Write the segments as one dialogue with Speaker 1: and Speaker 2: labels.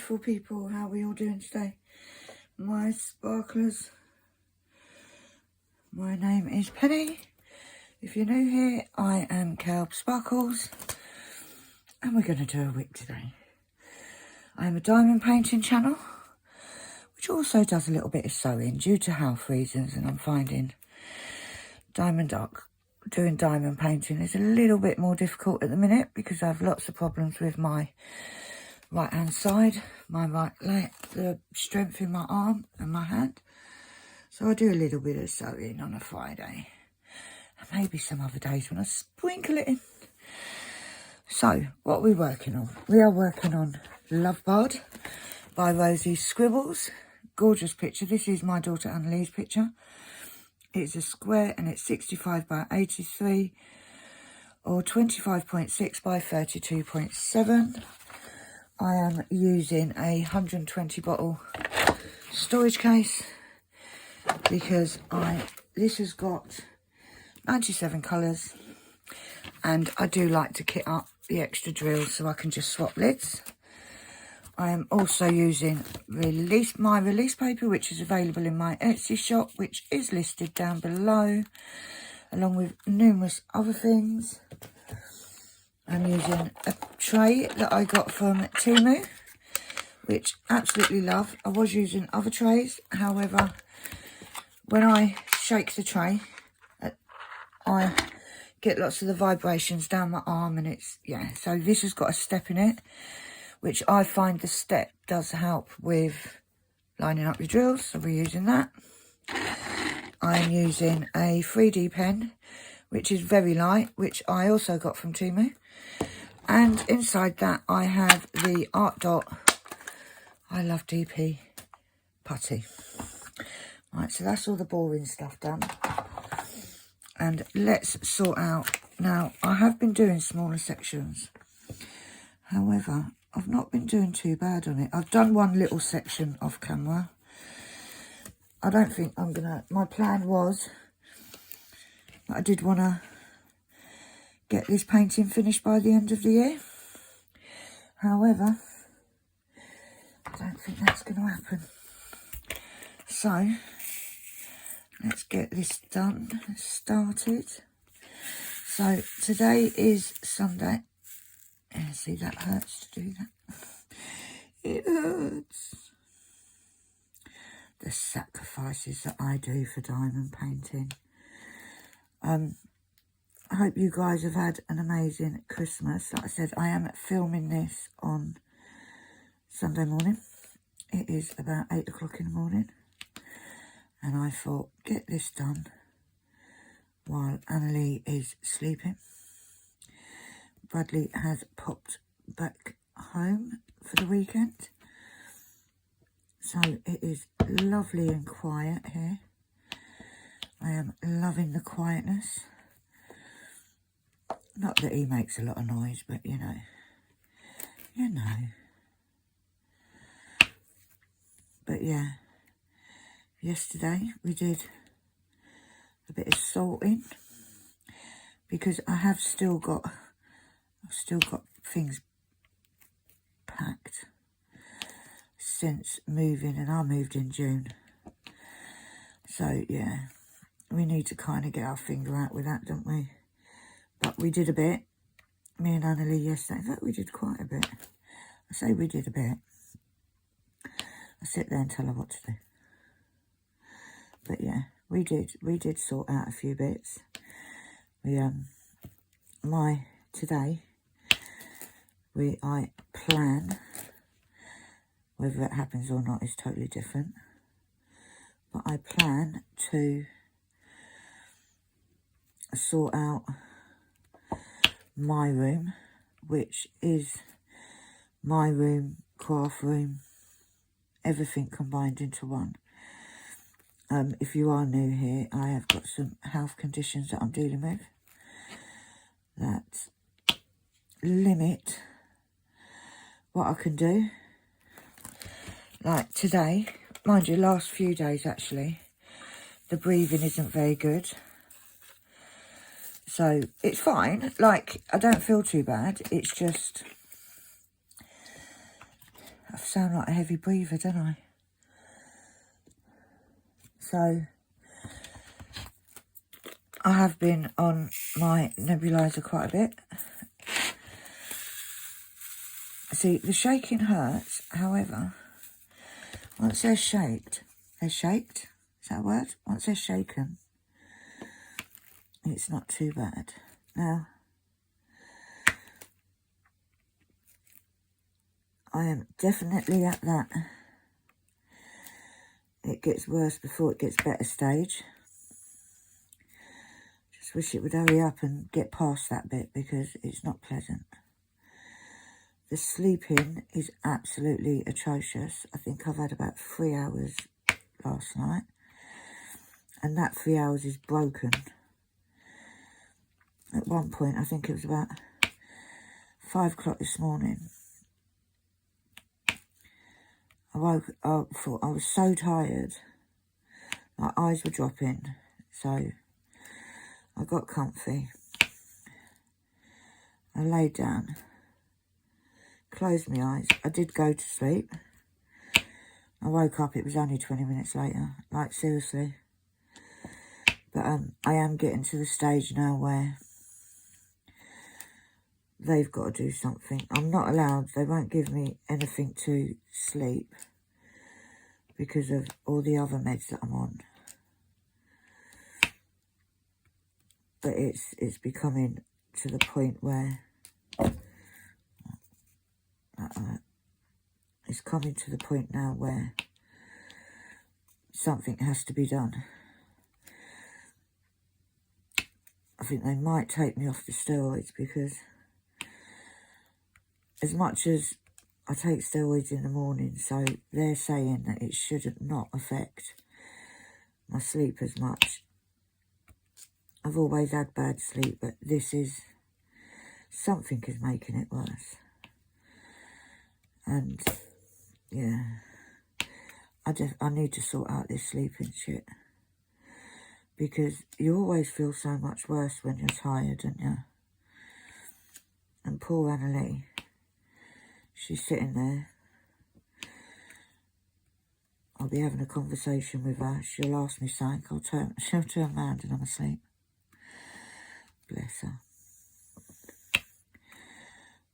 Speaker 1: beautiful people, how are we all doing today? My sparklers, my name is Penny. If you're new here, I am KALBS Sparkles, and we're going to do a WIP today. I am a diamond painting channel, which also does a little bit of sewing due to health reasons, and I'm finding doing diamond painting is a little bit more difficult at the minute because I have lots of problems with my right hand side, my right leg, the strength in my arm and my hand. So I do a little bit of sewing on a Friday, and maybe some other days when I sprinkle it in. So what are we working on? We are working on Love Bard by Rosie Scribbles. Gorgeous picture. This is my daughter Annalee's picture. It's a square and it's 65 by 83 or 25.6 by 32.7. I am using a 120 bottle storage case because this has got 97 colours, and I do like to kit up the extra drills so I can just swap lids. I am also using my release paper, which is available in my Etsy shop, which is listed down below, along with numerous other things. I'm using a tray that I got from Temu, which I absolutely love. I was using other trays, however, when I shake the tray, I get lots of the vibrations down my arm, and it's, yeah, so this has got a step in it, which I find the step does help with lining up your drills, so we're using that. I'm using a 3D pen, which is very light, which I also got from Temu. And inside that I have the Art Dot I Love DP putty. Right, so that's all the boring stuff done. And let's sort out. Now, I have been doing smaller sections. However, I've not been doing too bad on it. I've done one little section off camera. I don't think I'm gonna, my plan was, I did want to get this painting finished by the end of the year. However, I don't think that's going to happen. So, let's get this done, started. So, today is Sunday. See, that hurts to do that. It hurts. The sacrifices that I do for diamond painting. I hope you guys have had an amazing Christmas. Like I said, I am filming this on Sunday morning. It is about 8 o'clock in the morning. And I thought, get this done while Annalee is sleeping. Bradley has popped back home for the weekend. So it is lovely and quiet here. I am loving the quietness. Not that he makes a lot of noise, but you know. But yeah, yesterday we did a bit of salting because I've still got things packed since moving, and I moved in June. So yeah, we need to kind of get our finger out with that, don't we? But we did a bit, me and Annalee yesterday. In fact, we did quite a bit. I say we did a bit. I sit there and tell her what to do. But yeah, we did sort out a few bits. Today, I plan, whether it happens or not is totally different, but I plan to sort out my room, which is my room, craft room, everything combined into one. If you are new here, I have got some health conditions that I'm dealing with that limit what I can do. Like today, mind you, last few days actually, the breathing isn't very good. So it's fine, like I don't feel too bad. It's just I sound like a heavy breather, don't I? So, I have been on my nebulizer quite a bit. See, the shaking hurts, however, once they're shaked, is that a word? Once they're shaken, it's not too bad. Now, I am definitely at that it gets worse before it gets better stage. Just wish it would hurry up and get past that bit because it's not pleasant. The sleeping is absolutely atrocious. I think I've had about 3 hours last night. And that 3 hours is broken. At one point, I think it was about 5 o'clock this morning. I thought I was so tired. My eyes were dropping. So I got comfy. I laid down. Closed my eyes. I did go to sleep. I woke up, it was only 20 minutes later. Like, seriously. But I am getting to the stage now where they've got to do something. I'm not allowed, they won't give me anything to sleep because of all the other meds that I'm on. But it's becoming to the point where it's coming to the point now where something has to be done. I think they might take me off the steroids because as much as I take steroids in the morning, so they're saying that it should not affect my sleep as much. I've always had bad sleep, but something is making it worse. And, yeah, I need to sort out this sleeping shit. Because you always feel so much worse when you're tired, don't you? And poor Annalie, she's sitting there. I'll be having a conversation with her. She'll ask me something. She'll turn around and I'm asleep. Bless her.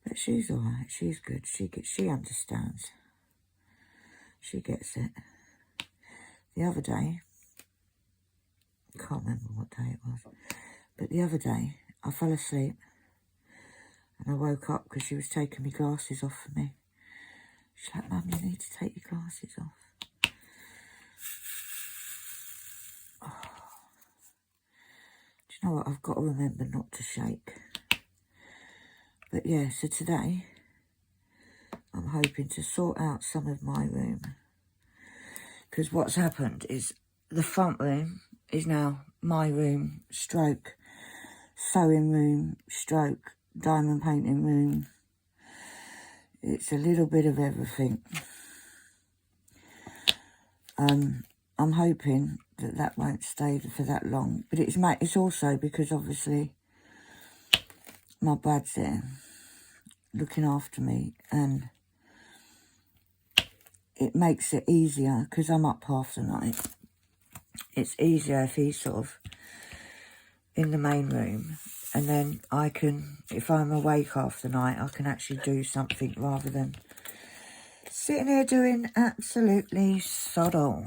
Speaker 1: But she's alright. She's good. She understands. She gets it. The other day, I can't remember what day it was, but the other day I fell asleep and I woke up because she was taking my glasses off for me. She's like, Mum, you need to take your glasses off. Oh. Do you know what? I've got to remember not to shake. But yeah, so today I'm hoping to sort out some of my room. Because what's happened is the front room is now my room, stroke sewing room, stroke diamond painting room. It's a little bit of everything. I'm hoping that won't stay for that long. But it's also because obviously my dad's there looking after me, and it makes it easier because I'm up half the night. It's easier if he's sort of in the main room, and then I can, if I'm awake half the night, I can actually do something rather than sitting here doing absolutely sod all.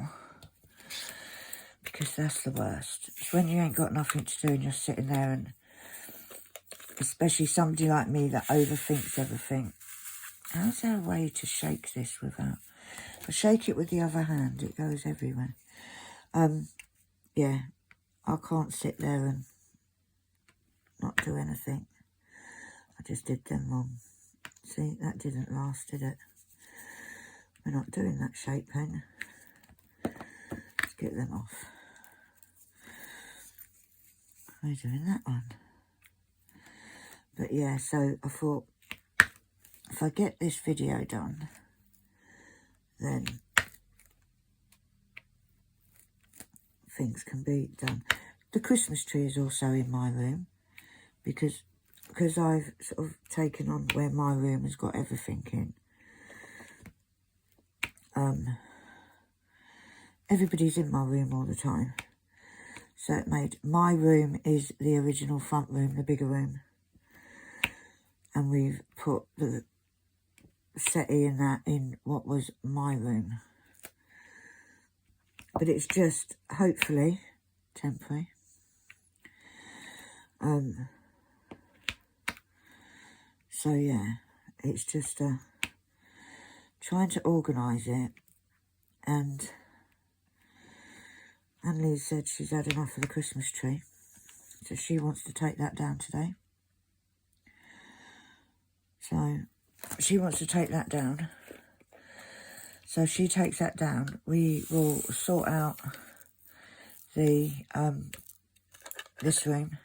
Speaker 1: Because that's the worst. It's when you ain't got nothing to do and you're sitting there, and especially somebody like me that overthinks everything. How's there a way to shake this without? If I shake it with the other hand, it goes everywhere. Yeah, I can't sit there and not do anything. I just did them wrong. See, that didn't last, did it? We're not doing that shape pen. Let's get them off. We're doing that one. But yeah, so I thought, if I get this video done, then things can be done. The Christmas tree is also in my room because I've sort of taken on where my room has got everything in. everybody's in my room all the time. So it made, my room is the original front room, the bigger room. And we've put the settee and that in what was my room. But it's just, hopefully, temporary. So yeah, it's just trying to organise it. And Annalise said she's had enough of the Christmas tree. So she wants to take that down today. So she wants to take that down. So if she takes that down, we will sort out the this room.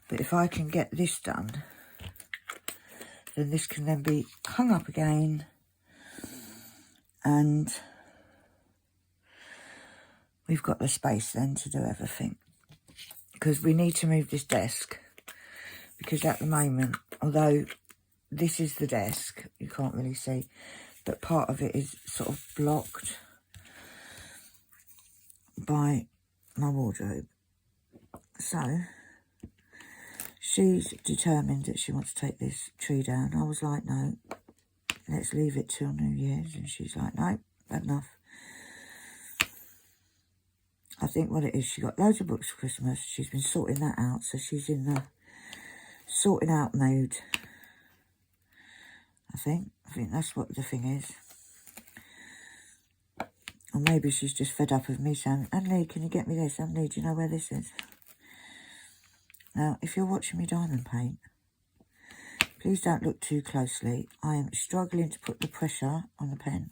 Speaker 1: But if I can get this done, then this can then be hung up again, and we've got the space then to do everything. Because we need to move this desk, because at the moment, although this is the desk, you can't really see, but part of it is sort of blocked by my wardrobe. So she's determined that she wants to take this tree down. I was like, no, let's leave it till New Year's. And she's like, no, bad enough. I think what it is, she got loads of books for Christmas. She's been sorting that out. So she's in the sorting out mode. I think that's what the thing is. Or maybe she's just fed up with me saying, Anne-Lee, can you get me this? Anne-Lee, do you know where this is? Now, if you're watching me diamond paint, please don't look too closely. I am struggling to put the pressure on the pen.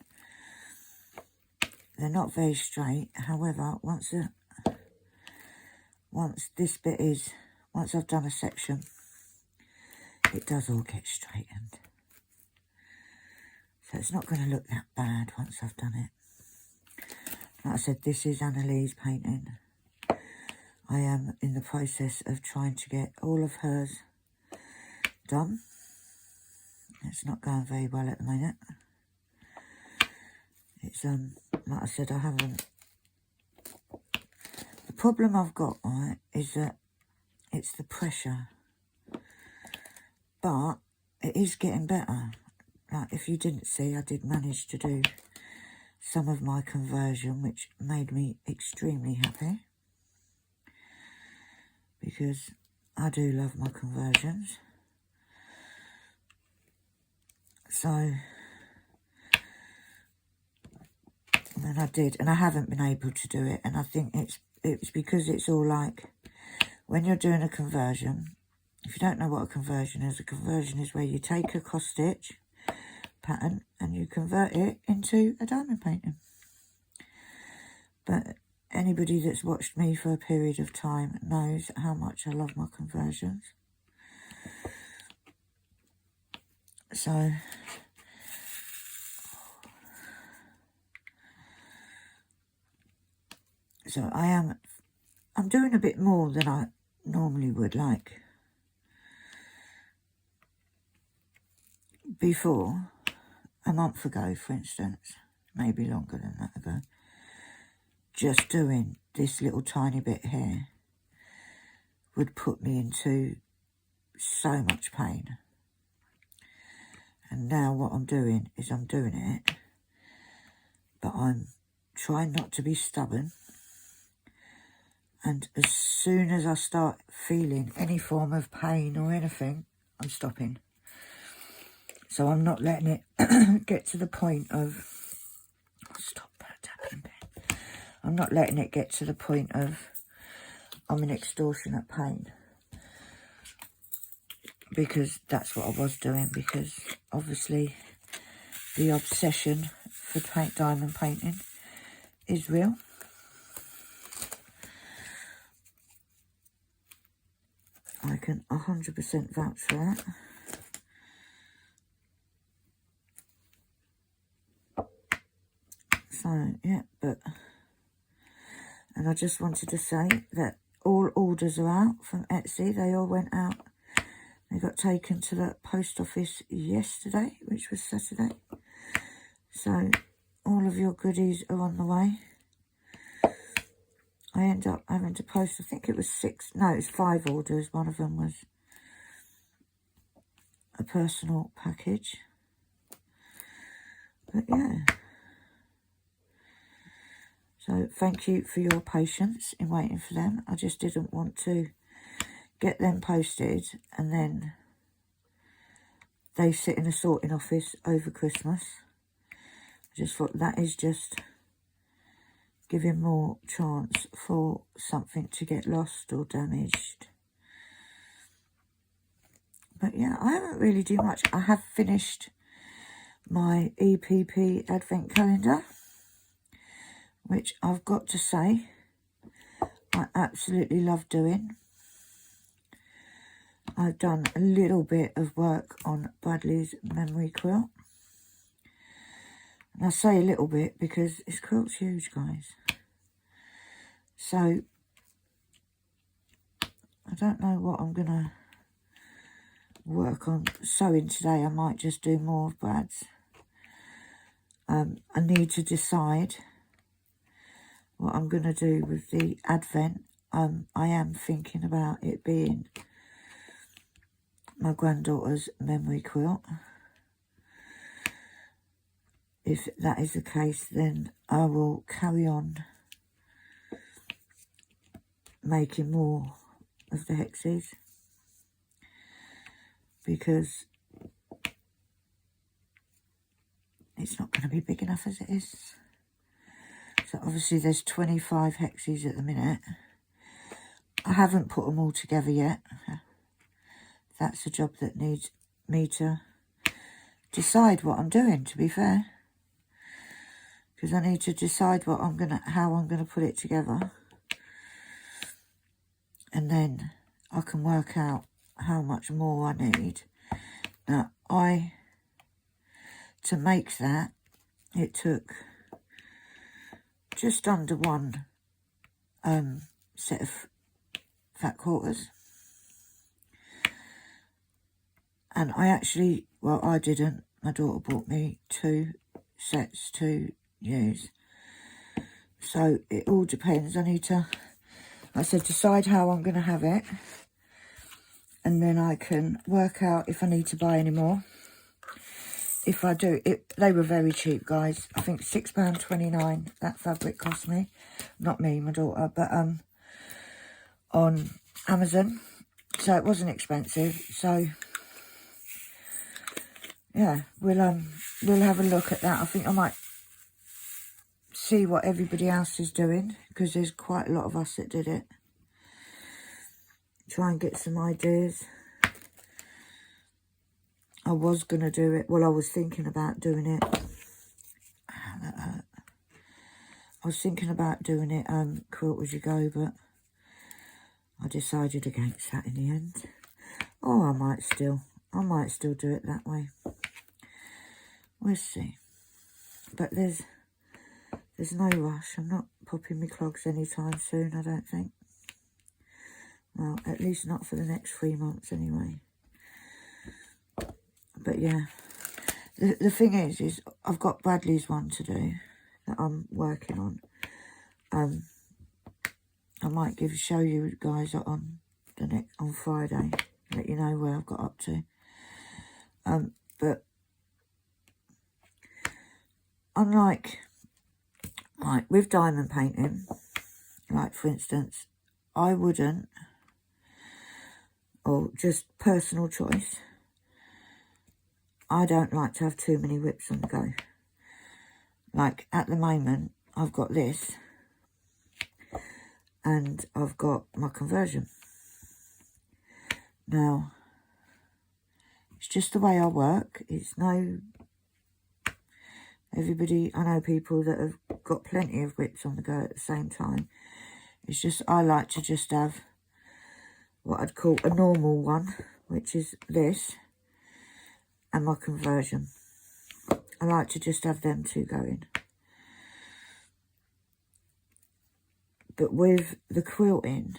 Speaker 1: They're not very straight. However, once this bit is, once I've done a section, it does all get straightened. So it's not going to look that bad once I've done it. Like I said, this is Annalise's painting. I am in the process of trying to get all of hers done. It's not going very well at the minute. It's, like I said, I haven't... The problem I've got, right, is that it's the pressure. But it is getting better. Like, if you didn't see, I did manage to do some of my conversion, which made me extremely happy. Because I do love my conversions. So, and I did, and I haven't been able to do it. And I think it's because it's all like, when you're doing a conversion, if you don't know what a conversion is where you take a cross stitch pattern and you convert it into a diamond painting. But anybody that's watched me for a period of time knows how much I love my conversions. So I'm doing a bit more than I normally would, like before, a month ago, for instance, maybe longer than that ago, just doing this little tiny bit here would put me into so much pain. And now what I'm doing is I'm doing it, but I'm trying not to be stubborn. And as soon as I start feeling any form of pain or anything, I'm stopping. So I'm not letting it get to the point of... Stop that tapping pen. I'm not letting it get to the point of I'm in extortionate pain. Because that's what I was doing. Because obviously the obsession for diamond painting is real. I can 100% vouch for that. So, yeah, and I just wanted to say that all orders are out from Etsy. They all went out. They got taken to the post office yesterday, which was Saturday. So, all of your goodies are on the way. I end up having to post, I think it was 5 orders. One of them was a personal package. But yeah. So thank you for your patience in waiting for them. I just didn't want to get them posted and then they sit in a sorting office over Christmas. I just thought that is just giving more chance for something to get lost or damaged. But yeah, I haven't really done much. I have finished my EPP Advent Calendar, which I've got to say, I absolutely love doing. I've done a little bit of work on Bradley's memory quilt. And I say a little bit because this quilt's huge, guys. So, I don't know what I'm going to work on sewing today. I might just do more of Brad's. I need to decide what I'm going to do with the Advent. I am thinking about it being my granddaughter's memory quilt. If that is the case, then I will carry on making more of the hexes, because it's not going to be big enough as it is. So obviously there's 25 hexes at the minute. I haven't put them all together yet. That's a job that needs me to decide what I'm doing, to be fair. Because I need to decide how I'm gonna put it together. And then I can work out how much more I need. Now, to make that, it took just under one set of fat quarters. And I didn't. My daughter bought me 2 sets to use. So it all depends. I need to, like I said, decide how I'm going to have it. And then I can work out if I need to buy any more. If I do, they were very cheap, guys. I think £6.29 that fabric cost me. Not me, my daughter, but on Amazon. So it wasn't expensive. So yeah, we'll have a look at that. I think I might see what everybody else is doing, because there's quite a lot of us that did it. Try and get some ideas. I was going to do it. Well, I was thinking about doing it. That hurt. I was thinking about doing it quilt as you go, but I decided against that in the end. Oh, I might still do it that way. We'll see. But there's no rush. I'm not popping my clogs anytime soon, I don't think. Well, at least not for the next 3 months anyway. But yeah, the thing is I've got Bradley's one to do that I'm working on. I might show you guys on Friday, let you know where I've got up to. But unlike with diamond painting, like for instance, I wouldn't, or just personal choice, I don't like to have too many WIPs on the go. Like at the moment, I've got this and I've got my conversion. Now, it's just the way I work. It's everybody, I know people that have got plenty of WIPs on the go at the same time. It's just, I like to just have what I'd call a normal one, which is this, and my conversion. I like to just have them two going. But with the quilting,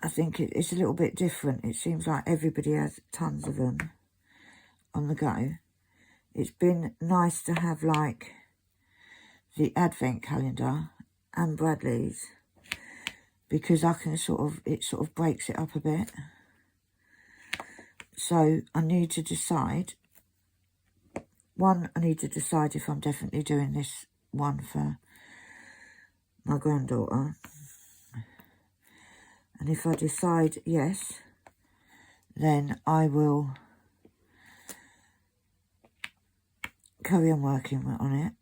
Speaker 1: I think it's a little bit different. It seems like everybody has tons of them on the go. it's been nice to have like the advent calendar and Bradley's, because I can it sort of breaks it up a bit. So I need to decide. One, I need to decide if I'm definitely doing this one for my granddaughter. And if I decide yes, then I will carry on working on it.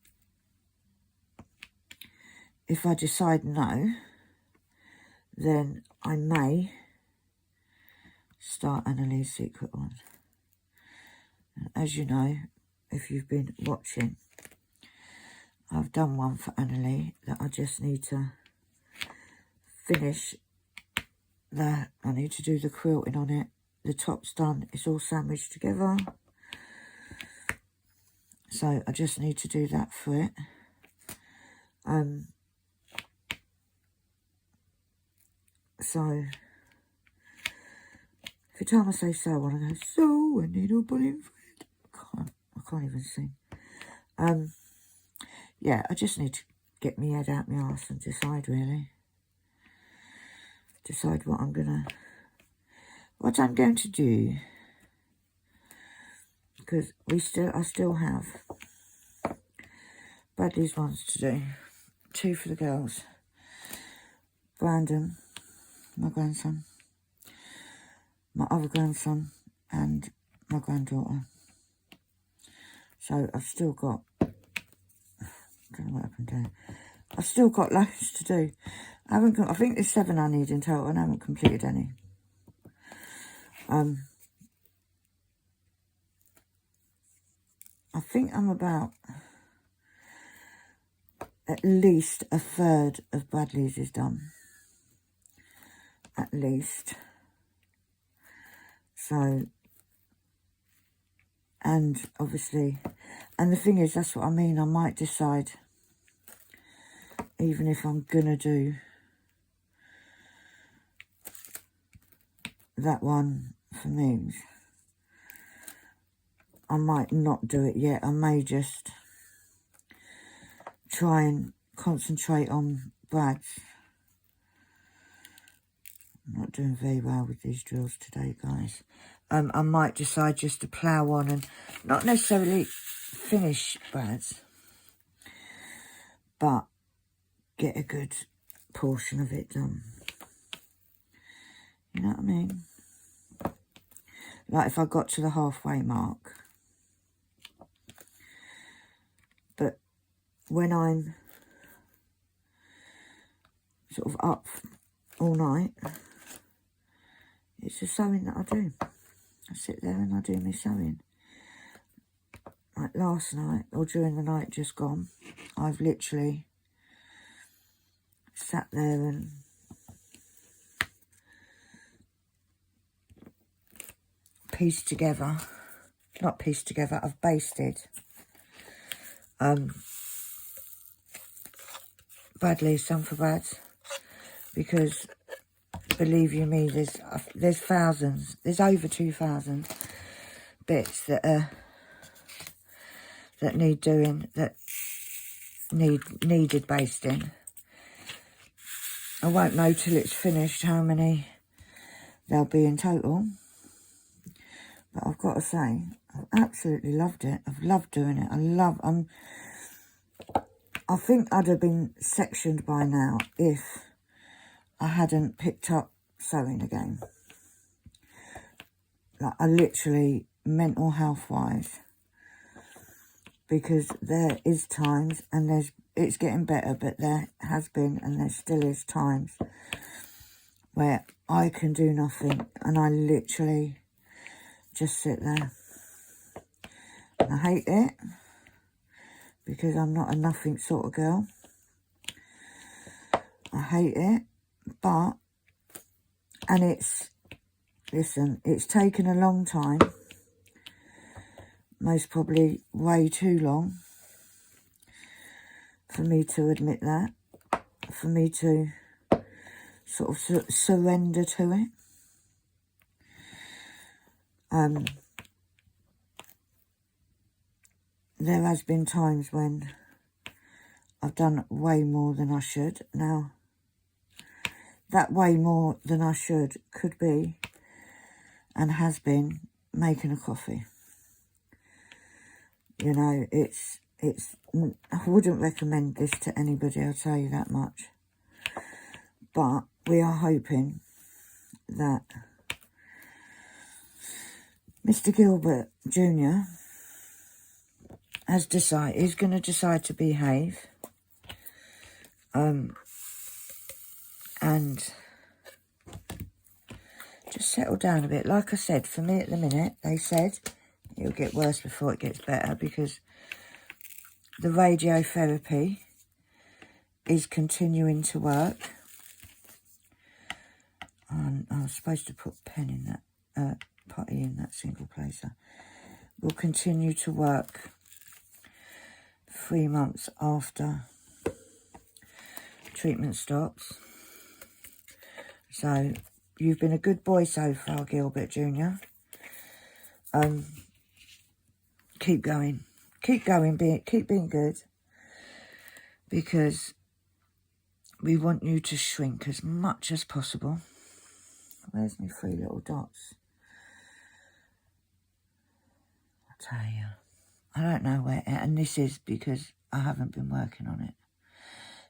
Speaker 1: If I decide no, then I may start Annalie's secret one. And as you know, if you've been watching, I've done one for Annalie that I just need to finish. I need to do the quilting on it. The top's done, it's all sandwiched together. So I just need to do that for it. So every time I say so, I want to go, so a needle pulling thread. I can't even sing. Yeah, I just need to get my head out my arse and decide really. Decide what I'm going to do. Because I still have Bradley's ones to do. 2 for the girls. Brandon, my grandson, my other grandson, and my granddaughter. So I've still got, I don't know what happened there. I've still got loads to do. I think there's 7 I need in total, and I haven't completed any. I think I'm about at least a third of Bradley's is done. At least. So, and obviously, and the thing is, that's what I mean, I might decide, even if I'm gonna do that one for Mims, I might not do it yet. I may just try and concentrate on Brad's. I'm not doing very well with these drills today, guys. I might decide just to plough on and not necessarily finish Brad's, but get a good portion of it done. You know what I mean? Like if I got to the halfway mark. But when I'm sort of up all night, it's the sewing that I do. I sit there and I do my sewing. Like last night, or during the night just gone, I've literally sat there and pieced together, not pieced together, I've basted Bradley's, some for Brad's, because believe you me, there's thousands, there's over 2,000 bits that need doing, that needed basting. I won't know till it's finished how many there'll be in total, but I've got to say, I've absolutely loved it. I've loved doing it. I think I'd have been sectioned by now if I hadn't picked up sewing again. Like, I literally, mental health wise, because there is times, and it's getting better, but there has been and there still is times where I can do nothing and I literally just sit there. And I hate it, because I'm not a nothing sort of girl. I hate it, but, and listen, it's taken a long time, most probably way too long, for me to admit that, for me to sort of surrender to it. there has been times when I've done way more than I should. Now, that way more than I should could be, and has been, making a coffee. You know, I wouldn't recommend this to anybody, I'll tell you that much. But we are hoping that Mr. Gilbert Jr. has decided, he's going to decide to behave. And just settle down a bit. Like I said, for me at the minute, they said it'll get worse before it gets better, because the radiotherapy is continuing to work. And I was supposed to put pen in that, putty in that single placer. Will continue to work 3 months after treatment stops. So, you've been a good boy so far, Gilbert Jr. Keep going. Keep going, keep being good. Because we want you to shrink as much as possible. Where's my 3 little dots? I tell you, I don't know where, and this is because I haven't been working on it.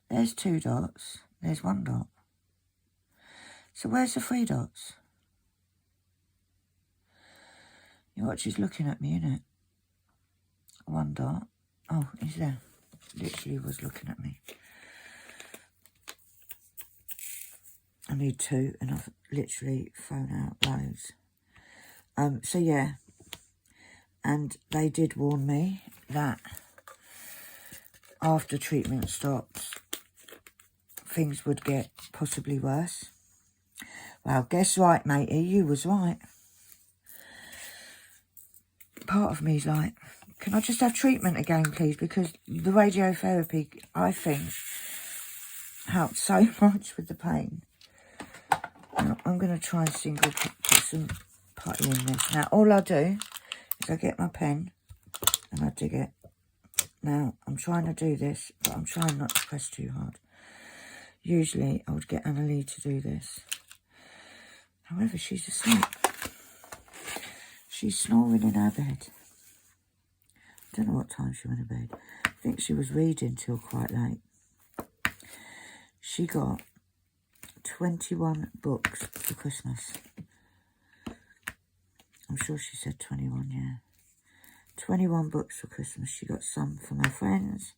Speaker 1: There's 2 dots, there's 1 dot. So where's the 3 dots? You watch, he's looking at me, innit? 1 dot. Oh, he's there. Literally was looking at me. I need 2, and I've literally thrown out loads. So yeah, and they did warn me that after treatment stops, things would get possibly worse. Well, guess right, matey, you was right. Part of me's like, can I just have treatment again, please? Because the radiotherapy, I think, helped so much with the pain. Now, I'm going to try and put some putty in this. Now, all I do is I get my pen and I dig it. Now, I'm trying to do this, but I'm trying not to press too hard. Usually, I would get Annalie to do this. However, she's asleep. She's snoring in her bed. I don't know what time she went to bed. I think she was reading till quite late. She got 21 books for Christmas. I'm sure she said 21, yeah. 21 books for Christmas. She got some from her friends.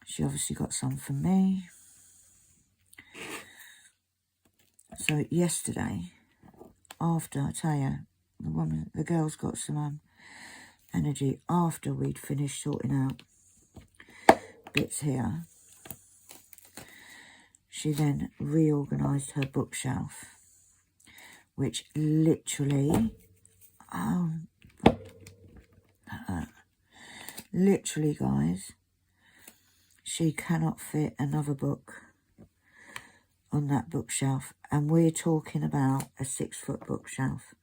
Speaker 1: She obviously got some from me. So yesterday, after, I tell you, the girls got some energy after we'd finished sorting out bits here. She then reorganised her bookshelf, which literally, literally, guys, she cannot fit another book on that bookshelf, and we're talking about a 6-foot bookshelf.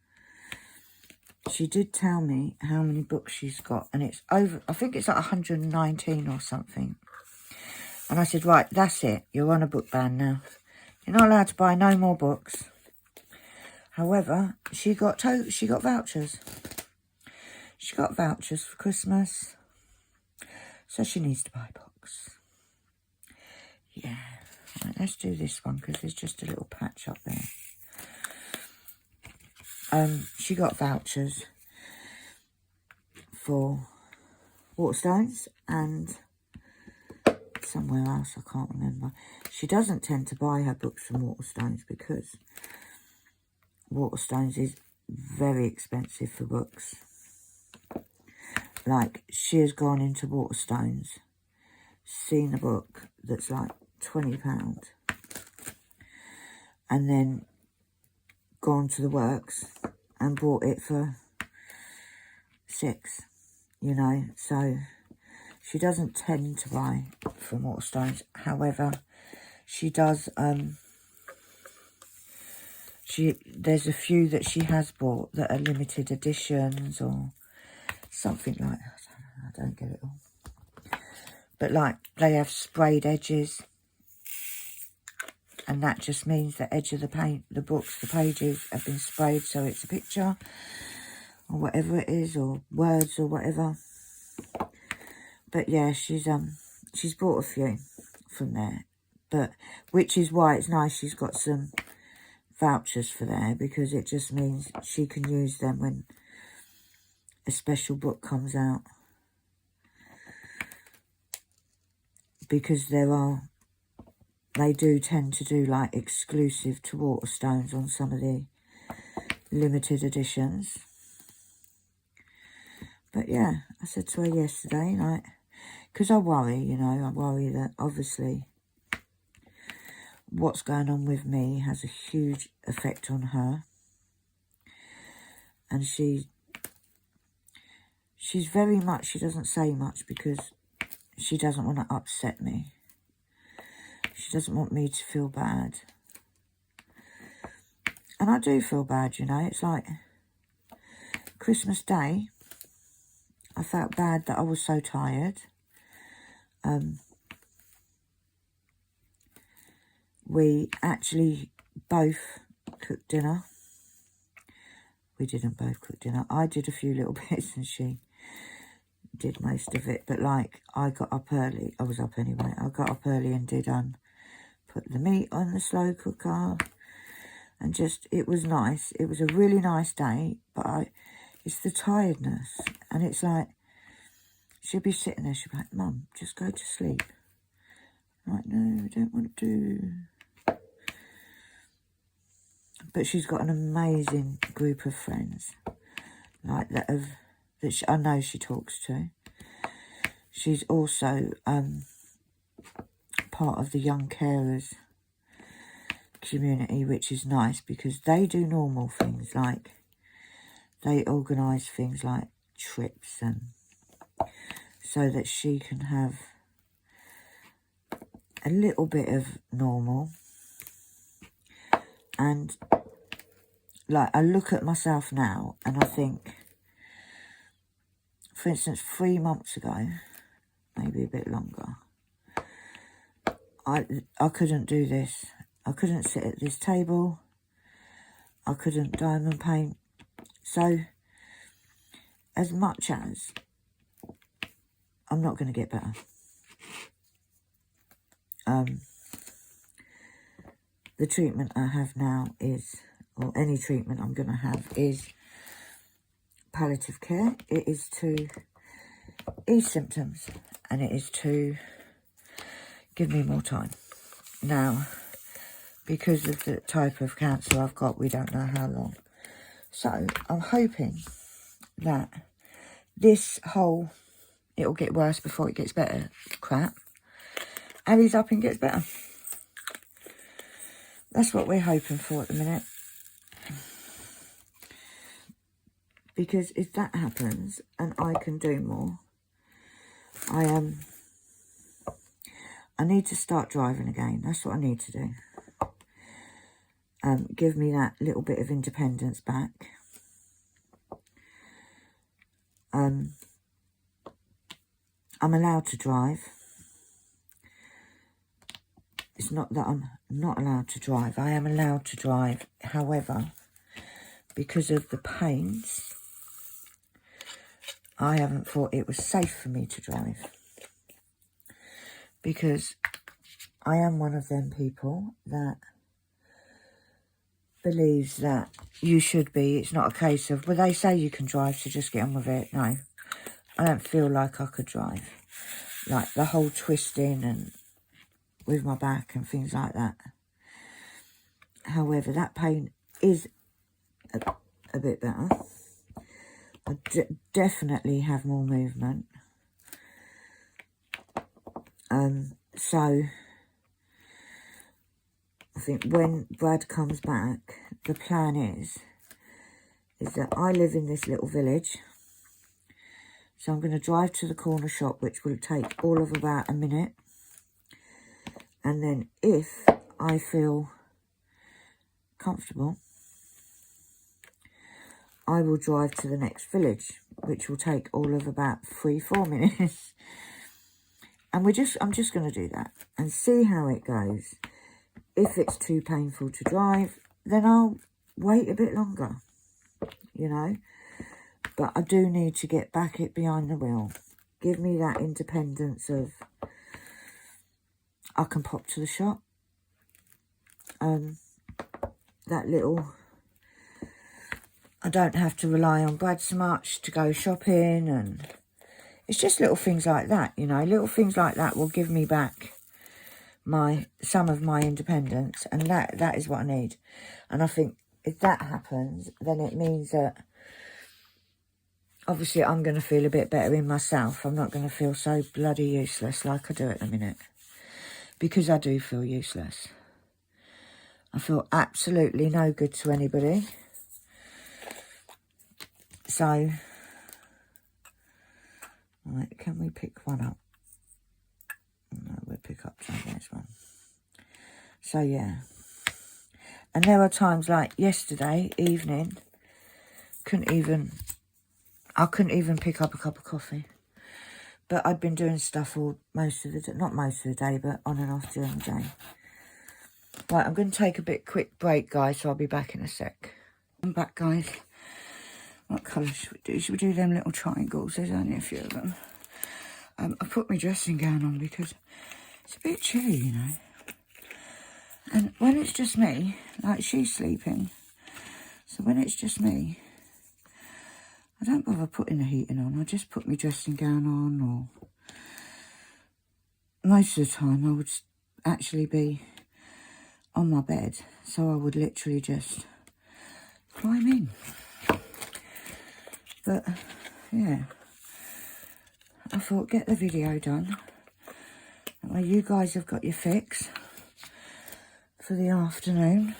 Speaker 1: She did tell me how many books she's got, and it's over, I think it's like 119 or something. And I said, right, that's it. You're on a book ban now. You're not allowed to buy no more books. However, she got vouchers. She got vouchers for Christmas. So she needs to buy books. Yeah. Right, let's do this one because there's just a little patch up there. She got vouchers for Waterstones and somewhere else, I can't remember. She doesn't tend to buy her books from Waterstones because Waterstones is very expensive for books. Like, she has gone into Waterstones, seen a book that's like £20, and then gone to the works and bought it for £6, you know. So she doesn't tend to buy from Waterstones. However, she does, there's a few that she has bought that are limited editions or something like that. I don't get it all. But like, they have sprayed edges. And that just means the edge of the paint, the books, the pages have been sprayed, so it's a picture or whatever it is, or words or whatever. But yeah, she's brought a few from there, but which is why it's nice she's got some vouchers for there, because it just means she can use them when a special book comes out, because they do tend to do like exclusive to Waterstones on some of the limited editions. But yeah, I said to her yesterday, like, because I worry, you know, I worry that obviously what's going on with me has a huge effect on her. And she's very much, she doesn't say much because she doesn't want to upset me. She doesn't want me to feel bad. And I do feel bad, you know. It's like Christmas Day, I felt bad that I was so tired. We actually both cooked dinner. We didn't both cook dinner. I did a few little bits and she did most of it. But like, I got up early. I was up anyway. I got up early and did put the meat on the slow cooker. And just, it was nice. It was a really nice day. But it's the tiredness. And it's like, she'll be sitting there. She'll be like, Mum, just go to sleep. I'm like, no, I don't want to. But she's got an amazing group of friends, like that I know she talks to. She's also part of the young carers community, which is nice because they do normal things, like they organise things like trips, and so that she can have a little bit of normal. And like, I look at myself now and I think, for instance, 3 months ago, maybe a bit longer, I couldn't do this. I couldn't sit at this table. I couldn't diamond paint. So, as much as I'm not going to get better, the treatment I have now is, or any treatment I'm going to have, is palliative care. It is to ease symptoms, and it is to give me more time. Now, because of the type of cancer I've got, we don't know how long. So, I'm hoping that this whole, it'll get worse before it gets better crap, Ali's up and gets better. That's what we're hoping for at the minute. Because if that happens and I can do more, I need to start driving again. That's what I need to do. Give me that little bit of independence back. I'm allowed to drive. It's not that I'm not allowed to drive. I am allowed to drive. However, because of the pains, I haven't thought it was safe for me to drive. Because I am one of them people that believes that you should be. It's not a case of, well, they say you can drive, so just get on with it. No, I don't feel like I could drive. Like the whole twisting and with my back and things like that. However, that pain is a bit better. I definitely have more movement. So I think when Brad comes back, the plan is that I live in this little village. So I'm going to drive to the corner shop, which will take all of about a minute. And then if I feel comfortable, I will drive to the next village, which will take all of about 3-4 minutes. And I'm just going to do that and see how it goes. If it's too painful to drive, then I'll wait a bit longer, you know. But I do need to get back behind the wheel. Give me that independence of, I can pop to the shop. That little, I don't have to rely on Brad so much to go shopping, and it's just little things like that, you know. Little things like that will give me back some of my independence, and that is what I need. And I think if that happens, then it means that obviously I'm going to feel a bit better in myself. I'm not going to feel so bloody useless like I do at the minute, because I do feel useless. I feel absolutely no good to anybody. So, right, can we pick one up? No, we'll pick up this one. So, yeah. And there are times like yesterday evening, I couldn't even pick up a cup of coffee. But I'd been doing stuff most of the day, not most of the day, but on and off during the day. Right, I'm going to take a quick break, guys, so I'll be back in a sec. I'm back, guys. What colour should we do? Should we do them little triangles? There's only a few of them. I put my dressing gown on because it's a bit chilly, you know. And when it's just me, like she's sleeping, so when it's just me, I don't bother putting the heating on. I just put my dressing gown on, or most of the time I would actually be on my bed, so I would literally just climb in. But yeah, I thought, get the video done. That way you guys have got your fix for the afternoon.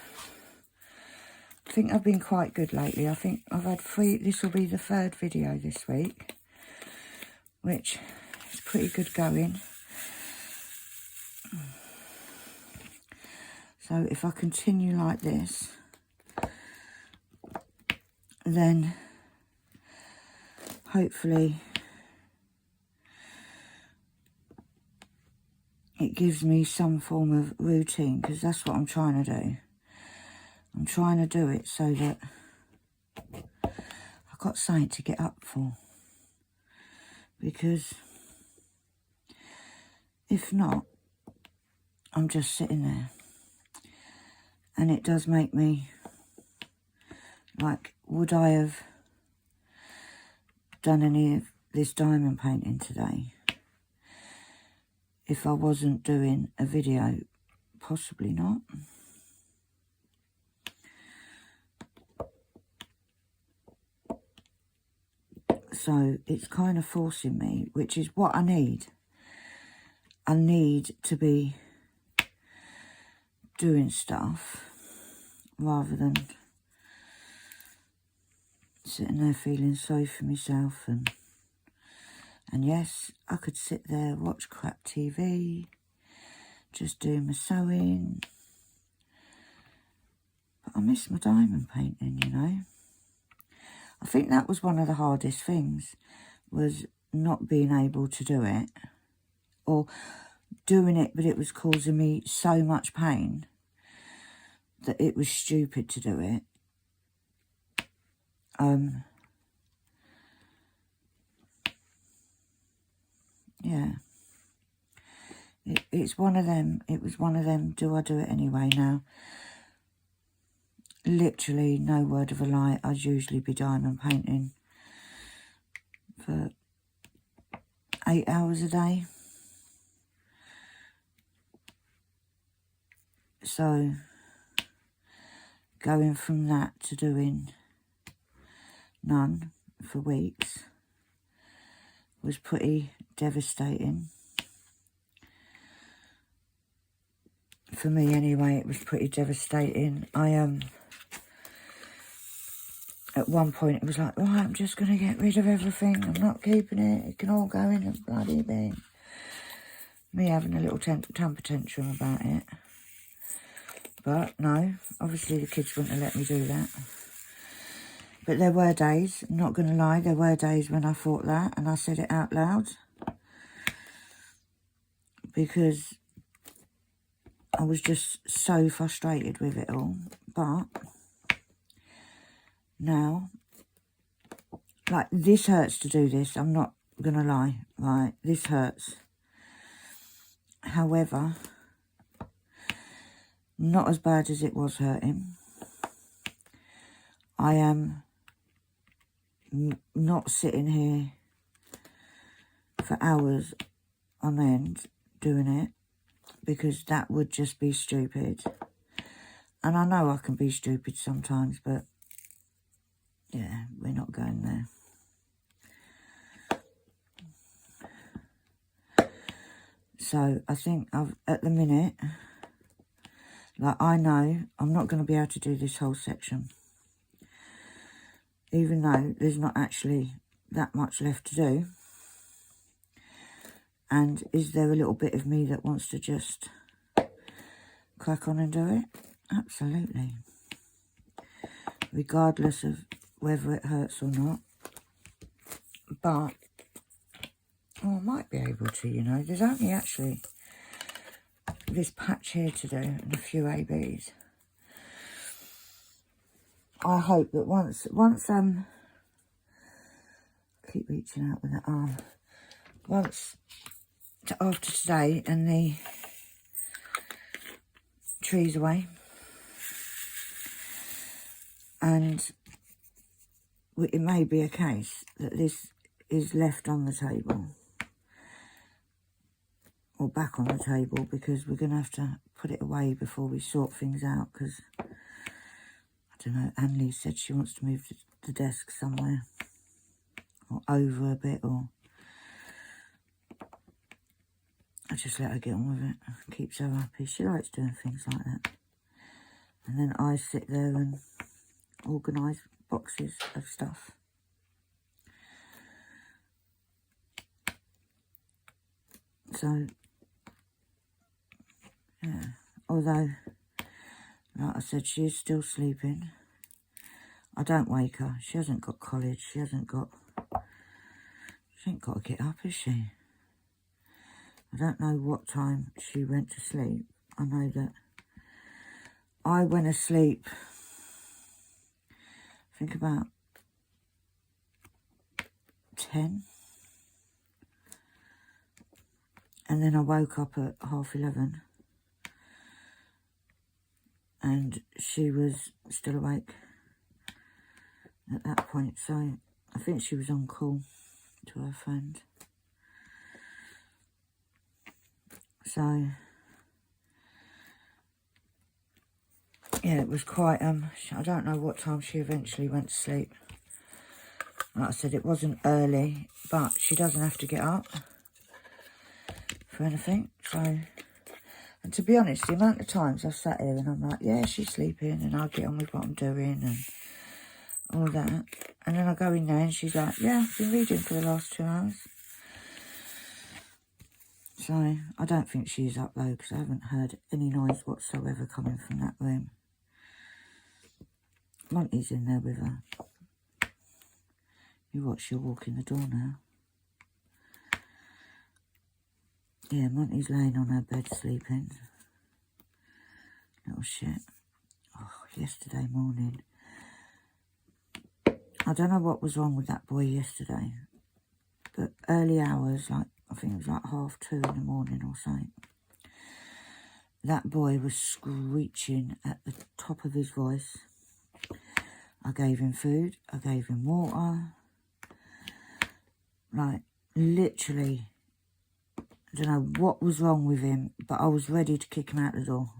Speaker 1: I think I've been quite good lately. I think I've had 3, this will be the 3rd video this week, which is pretty good going. So if I continue like this, then hopefully it gives me some form of routine, because that's what I'm trying to do. I'm trying to do it so that I've got something to get up for. Because if not, I'm just sitting there. And it does make me, like, would I have done any of this diamond painting today if I wasn't doing a video? Possibly not. So it's kind of forcing me, which is what I need. I need to be doing stuff rather than sitting there feeling sorry for myself. And yes, I could sit there, watch crap TV, just do my sewing. But I miss my diamond painting, you know. I think that was one of the hardest things, was not being able to do it, or doing it but it was causing me so much pain that it was stupid to do it. Yeah, it's one of them. It was one of them, do I do it anyway? Now, literally, no word of a lie, I'd usually be diamond painting for 8 hours a day. So, going from that to doing none for weeks was pretty devastating. For me anyway, it was pretty devastating. At one point it was like, right, I'm just going to get rid of everything. I'm not keeping it. It can all go in a bloody bin. Me having a little temper tantrum about it. But no, obviously the kids wouldn't have let me do that. But there were days, I'm not going to lie, there were days when I thought that, and I said it out loud. Because I was just so frustrated with it all. But now, like, this hurts to do this, I'm not going to lie, right? This hurts. However, not as bad as it was hurting. I am not sitting here for hours on end doing it, because that would just be stupid. And I know I can be stupid sometimes, but yeah, we're not going there. So I think at the minute, like, I know I'm not going to be able to do this whole section. Even though there's not actually that much left to do. And is there a little bit of me that wants to just crack on and do it? Absolutely. Regardless of whether it hurts or not. But, oh, I might be able to, you know. There's only actually this patch here to do and a few ABs. I hope that once keep reaching out with that arm. Once, after today and the trees away, and it may be a case that this is left on the table, or back on the table, because we're going to have to put it away before we sort things out, because, I don't know, Annalise said she wants to move the desk somewhere, or over a bit, or I just let her get on with it. It keeps her happy. She likes doing things like that. And then I sit there and organise boxes of stuff. So, yeah. Although, like I said, she is still sleeping. I don't wake her. She hasn't got college. She ain't got to get up, has she? I don't know what time she went to sleep. I know that I went to sleep, I think about 10. And then I woke up at 11:30. And she was still awake at that point. So I think she was on call to her friend. So, yeah, it was quite, I don't know what time she eventually went to sleep. Like I said, it wasn't early, but she doesn't have to get up for anything. So, and to be honest, the amount of times I've sat here and I'm like, yeah, she's sleeping, and I'll get on with what I'm doing and all that. And then I go in there and she's like, yeah, I've been reading for the last 2 hours. So, I don't think she's up though, because I haven't heard any noise whatsoever coming from that room. Monty's in there with her. You watch, she'll walk in the door now. Yeah, Monty's laying on her bed sleeping. Little shit. Oh, yesterday morning. I don't know what was wrong with that boy yesterday. But early hours, like, I think it was like 2:30 in the morning or something. That boy was screeching at the top of his voice. I gave him food. I gave him water. Like, literally, I don't know what was wrong with him, but I was ready to kick him out the door.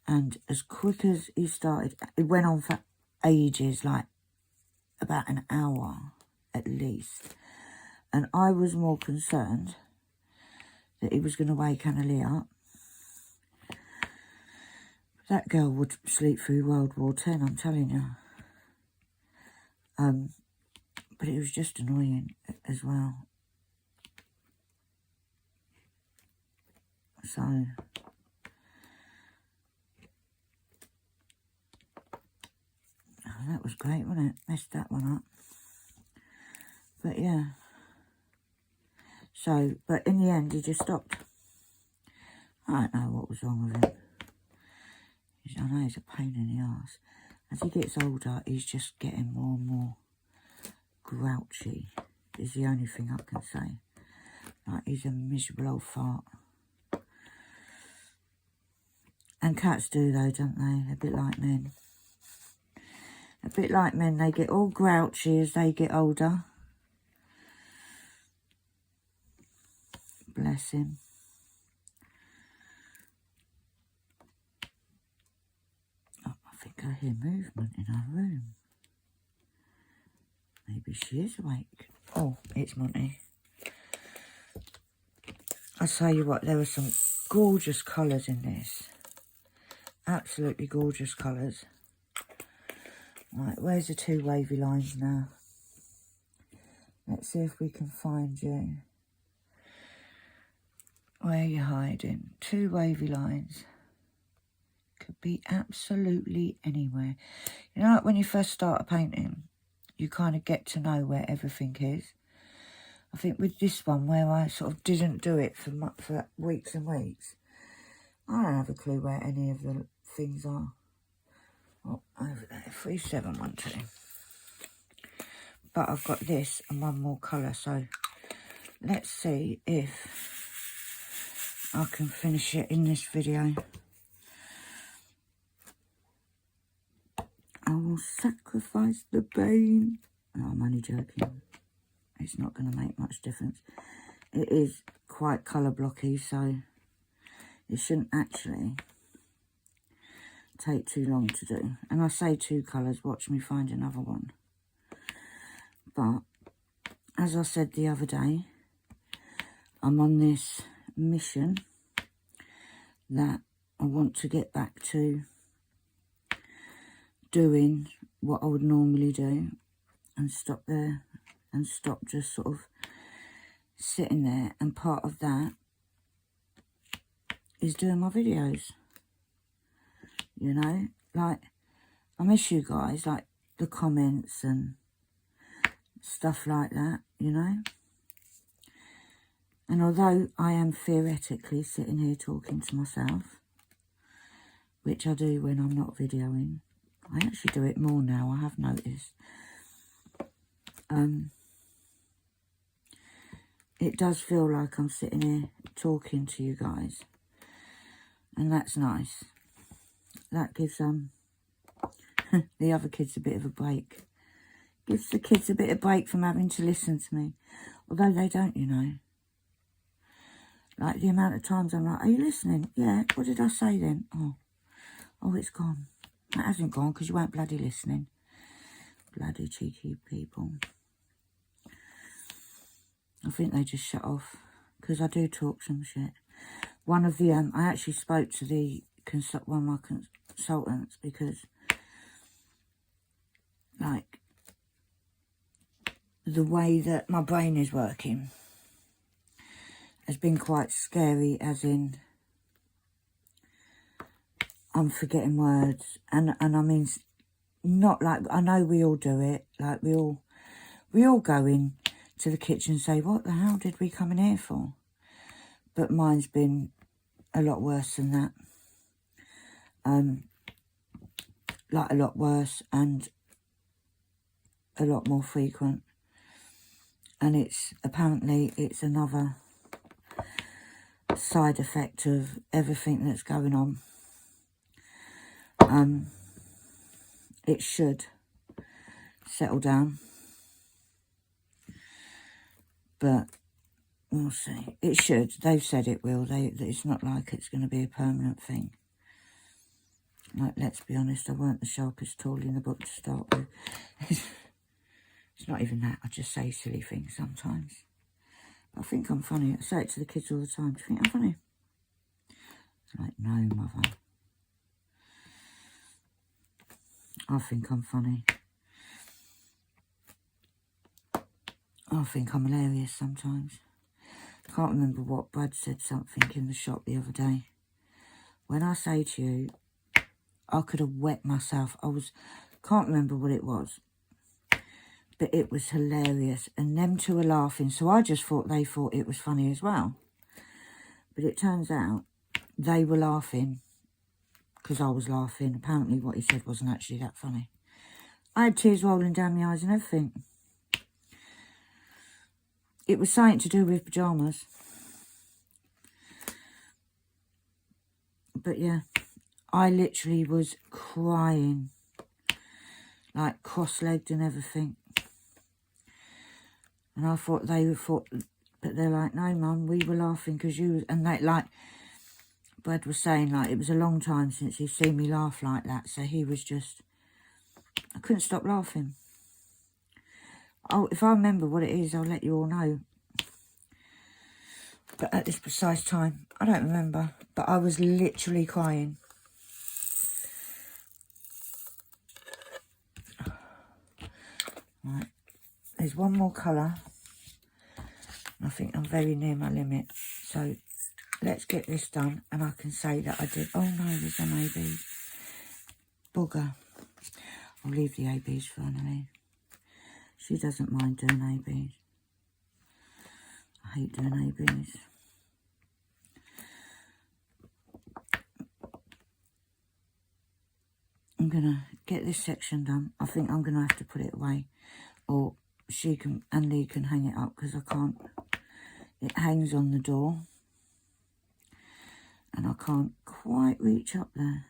Speaker 1: And as quick as he started, it went on for ages, like about an hour at least. And I was more concerned that he was going to wake Annalie up. That girl would sleep through World War X, I'm telling you. But it was just annoying as well. So, was great, wasn't it? Messed that one up. But yeah. So, but in the end, he just stopped. I don't know what was wrong with him. I know he's a pain in the arse. As he gets older, he's just getting more and more grouchy, is the only thing I can say. Like, he's a miserable old fart. And cats do though, don't they? They're a bit like men. A bit like men, they get all grouchy as they get older. Bless him. Oh, I think I hear movement in our room. Maybe she is awake. Oh, it's Monty. I tell you what, there were some gorgeous colours in this. Absolutely gorgeous colours. Right, where's the two wavy lines now? Let's see if we can find you. Where are you hiding? Two wavy lines. Could be absolutely anywhere. You know, like when you first start a painting, you kind of get to know where everything is. I think with this one, where I sort of didn't do it for weeks and weeks, I don't have a clue where any of the things are. Oh, over there, 3712. But I've got this and one more colour, so let's see if I can finish it in this video. I will sacrifice the pain. No, I'm only joking. It's not going to make much difference. It is quite colour blocky, so it shouldn't actually take too long to do. And I say two colours, watch me find another one. But as I said the other day, I'm on this mission that I want to get back to doing what I would normally do and stop there and stop just sort of sitting there. And part of that is doing my videos. You know, like, I miss you guys, like the comments and stuff like that, you know. And although I am theoretically sitting here talking to myself, which I do when I'm not videoing, I actually do it more now, I have noticed. It does feel like I'm sitting here talking to you guys. And that's nice. That gives the other kids a bit of a break. Gives the kids a bit of break from having to listen to me. Although they don't, you know. Like the amount of times I'm like, are you listening? Yeah, what did I say then? Oh, it's gone. That hasn't gone because you weren't bloody listening. Bloody cheeky people. I think they just shut off because I do talk some shit. One of the, I actually spoke to one of my consultants because, like, the way that my brain is working has been quite scary, as in I'm forgetting words, and I mean, not like, I know we all do it, like we all go in to the kitchen and say, what the hell did we come in here for? But mine's been a lot worse than that. Like a lot worse and a lot more frequent. And apparently it's another side effect of everything that's going on. It should settle down. But we'll see. It should. They've said it will. It's not like it's going to be a permanent thing. Like, let's be honest, I weren't the sharpest tool in the book to start with. It's not even that. I just say silly things sometimes. I think I'm funny. I say it to the kids all the time. Do you think I'm funny? They're like, no, mother. I think I'm funny. I think I'm hilarious sometimes. I can't remember what. Brad said something in the shop the other day. When I say to you, I could have wet myself. I was Can't remember what it was. But it was hilarious. And them two were laughing. So I just thought they thought it was funny as well. But it turns out they were laughing because I was laughing. Apparently what he said wasn't actually that funny. I had tears rolling down my eyes and everything. It was something to do with pyjamas. But yeah, I literally was crying. Like cross-legged and everything. And I thought they thought, but they're like, no, Mum, we were laughing because you... And they, like, Brad was saying, like, it was a long time since he's seen me laugh like that. So he was just... I couldn't stop laughing. Oh, if I remember what it is, I'll let you all know. But at this precise time, I don't remember. But I was literally crying. Right. There's one more colour. I think I'm very near my limit. So let's get this done. And I can say that I did. Oh no, there's some ABs. Bugger. I'll leave the ABs for Annalie. She doesn't mind doing ABs. I hate doing ABs. I'm going to get this section done. I think I'm going to have to put it away. Or she can, and Lee can hang it up because I can't. It hangs on the door. And I can't quite reach up there.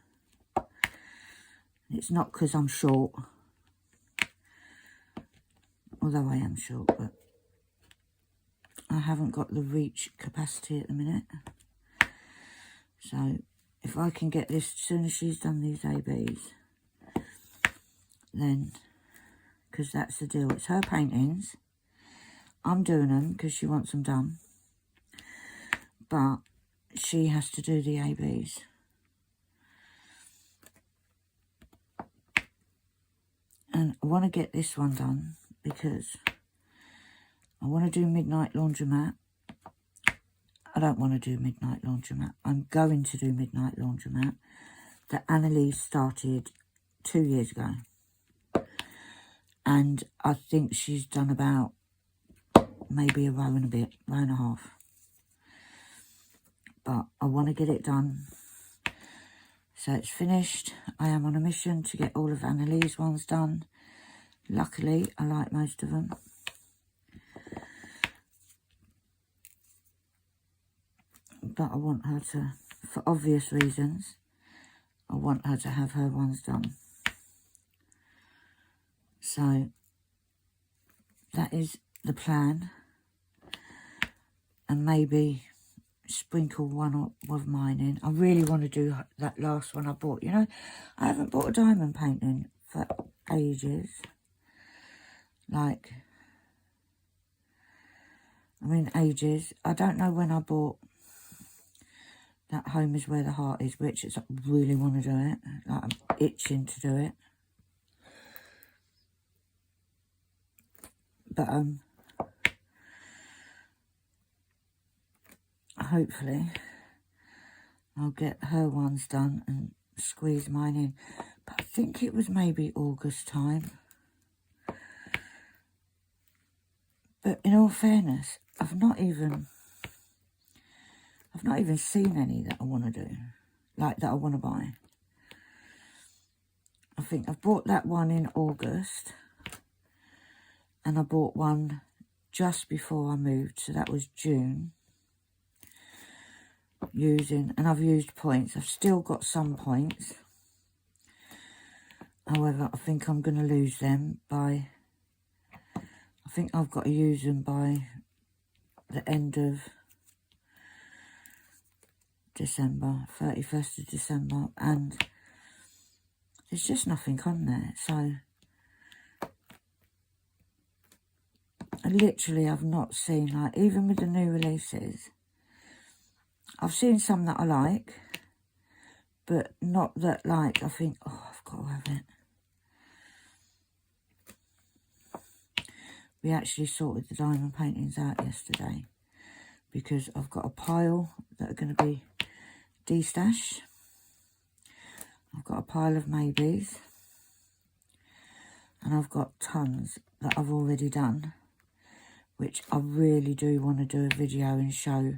Speaker 1: It's not because I'm short. Although I am short, but I haven't got the reach capacity at the minute. So if I can get this, as soon as she's done these ABs, then, because that's the deal, it's her paintings. I'm doing them because she wants them done. But she has to do the ABs. And I want to get this one done because I want to do Midnight Laundromat. I don't want to do Midnight Laundromat. I'm going to do Midnight Laundromat that Annalise started 2 years ago. And I think she's done about maybe a row and a bit, row and a half. But I want to get it done. So it's finished. I am on a mission to get all of Annalise's ones done. Luckily, I like most of them. But I want her to, for obvious reasons, I want her to have her ones done. So that is the plan. And maybe sprinkle one of mine in. I really want to do that last one I bought. You know, I haven't bought a diamond painting for ages. Like, I mean ages. I don't know when I bought that Home Is Where the Heart Is, which is, I really want to do it. Like, I'm itching to do it. But, hopefully I'll get her ones done and squeeze mine in. But I think it was maybe August time. But in all fairness, I've not even seen any that I want to do, like that I want to buy. I think I've bought that one in August, and I bought one just before I moved, so that was June. And I've used points. I've still got some points. However, I think I'm going to lose them by, I think I've got to use them by the end of December, 31st of December, and there's just nothing on there. So I literally have not seen, like, even with the new releases, I've seen some that I like, but not that, like, I think, oh, I've got to have it. We actually sorted the diamond paintings out yesterday because I've got a pile that are going to be de-stash. I've got a pile of maybes. And I've got tons that I've already done, which I really do want to do a video and show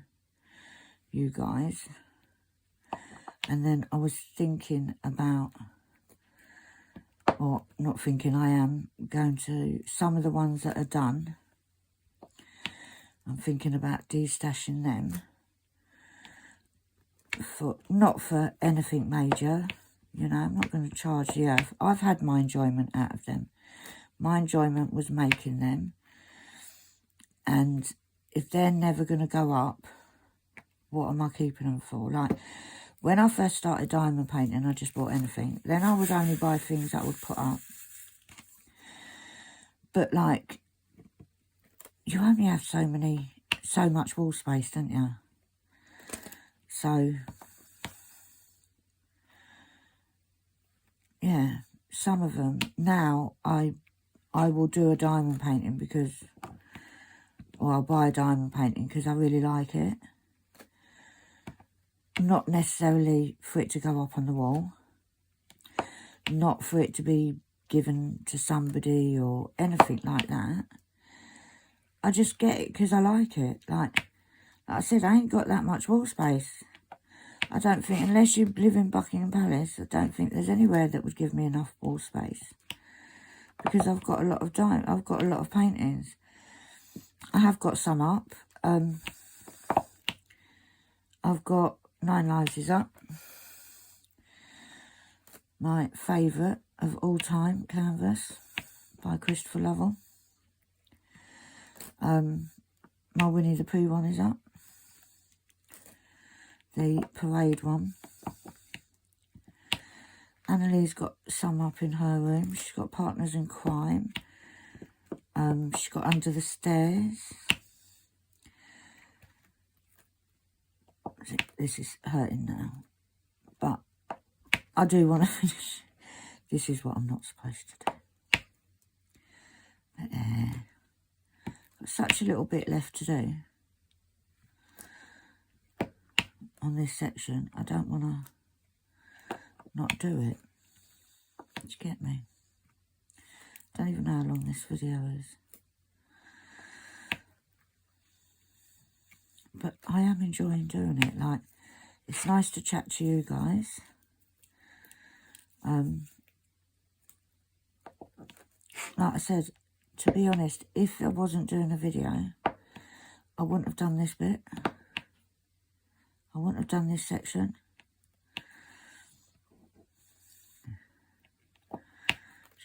Speaker 1: you guys. And then I was thinking about, or not thinking, I am going to, some of the ones that are done, I'm thinking about destashing them, for not for anything major, you know. I'm not going to charge the earth. I've had my enjoyment out of them. My enjoyment was making them, and if they're never going to go up, what am I keeping them for? Like, when I first started diamond painting, I just bought anything. Then I would only buy things that I would put up. But, like, you only have so much wall space, don't you? So, yeah, some of them, now I will do a diamond painting because, or I'll buy a diamond painting because I really like it. Not necessarily for it to go up on the wall. Not for it to be given to somebody or anything like that. I just get it because I like it. Like I said, I ain't got that much wall space. I don't think, unless you live in Buckingham Palace, I don't think there's anywhere that would give me enough wall space. Because I've got a lot of I've got a lot of paintings. I have got some up. I've got 9 Lives Is Up. My favourite of all time canvas by Christopher Lovell. My Winnie the Pooh one is up. The parade one. Annalee's got some up in her room. She's got Partners in Crime. She's got Under the Stairs. This is hurting now. But I do want to finish. This is what I'm not supposed to do. But got such a little bit left to do on this section. I don't want to not do it. Did you get me? Don't even know how long this video is. But I am enjoying doing it. Like, it's nice to chat to you guys. Like I said, to be honest, if I wasn't doing a video, I wouldn't have done this bit. I wouldn't have done this section.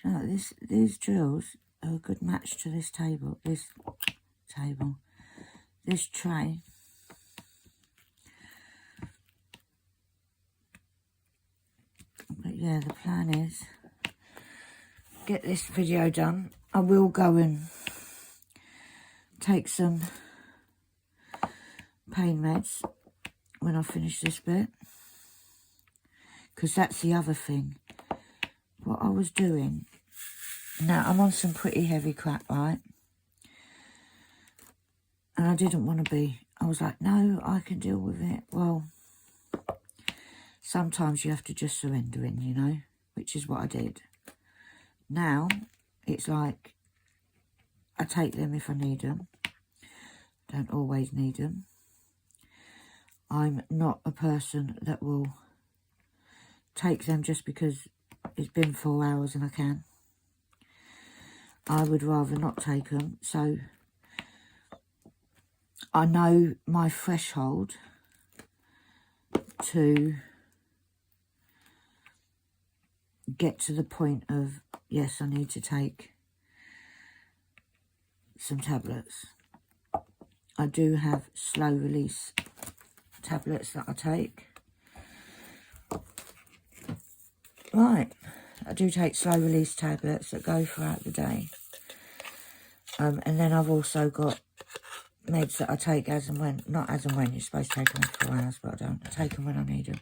Speaker 1: You know, these drills are a good match to this table. This tray. But yeah, the plan is get this video done. I will go and take some pain meds when I finish this bit, because that's the other thing. What I was doing, now I'm on some pretty heavy crap, right? And I didn't want to be. I was like, no, I can deal with it. Well, sometimes you have to just surrender in, you know, which is what I did. Now, it's like, I take them if I need them. Don't always need them. I'm not a person that will take them just because it's been 4 hours and I can. I would rather not take them. So, I know my threshold to get to the point of, yes, I need to take some tablets. I do have slow release tablets that I take. Right, I do take slow release tablets that go throughout the day. And then I've also got meds that I take as and when, not as and when, you're supposed to take them for 4 hours, but I don't. I take them when I need them.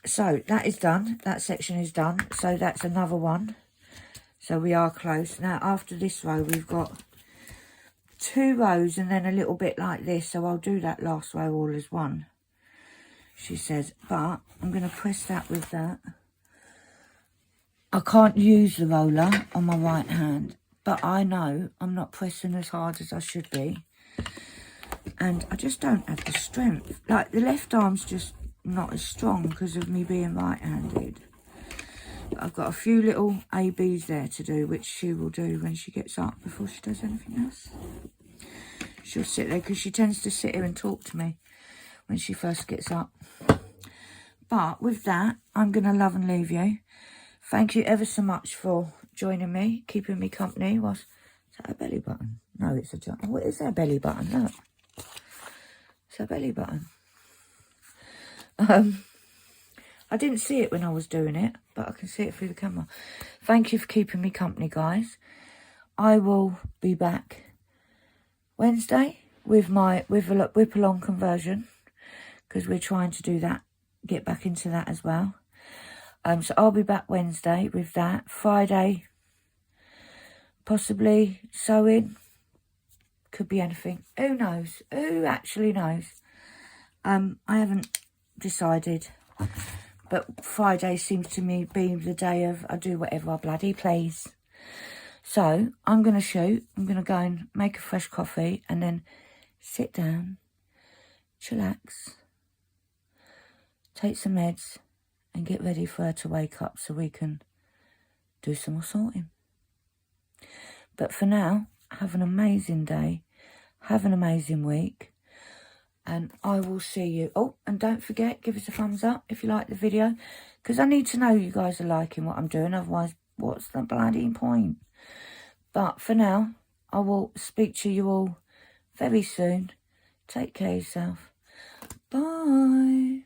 Speaker 1: So, that is done. That section is done. So, that's another one. So, we are close. Now, after this row, we've got 2 rows and then a little bit like this. So, I'll do that last row all as one, she says. But, I'm going to press that with that I can't use the roller on my right hand, but I know I'm not pressing as hard as I should be. And I just don't have the strength. Like, the left arm's just not as strong because of me being right-handed. I've got a few little ABs there to do, which she will do when she gets up before she does anything else. She'll sit there because she tends to sit here and talk to me when she first gets up. But with that, I'm going to love and leave you. Thank you ever so much for joining me, keeping me company. Is that a belly button? No, it's a... What is that belly button? Look. It's a belly button. I didn't see it when I was doing it, but I can see it through the camera. Thank you for keeping me company, guys. I will be back Wednesday with a WIP along conversion, because we're trying to do that, get back into that as well. So I'll be back Wednesday with that. Friday, possibly sewing. Could be anything. Who knows? Who actually knows? I haven't decided. But Friday seems to me be the day of I do whatever I bloody please. So I'm going to shoot. I'm going to go and make a fresh coffee and then sit down, chillax, take some meds and get ready for her to wake up so we can do some more sorting. But for now, have an amazing day. Have an amazing week. And I will see you. Oh, and don't forget, give us a thumbs up if you like the video. Because I need to know you guys are liking what I'm doing. Otherwise, what's the bloody point? But for now, I will speak to you all very soon. Take care of yourself. Bye.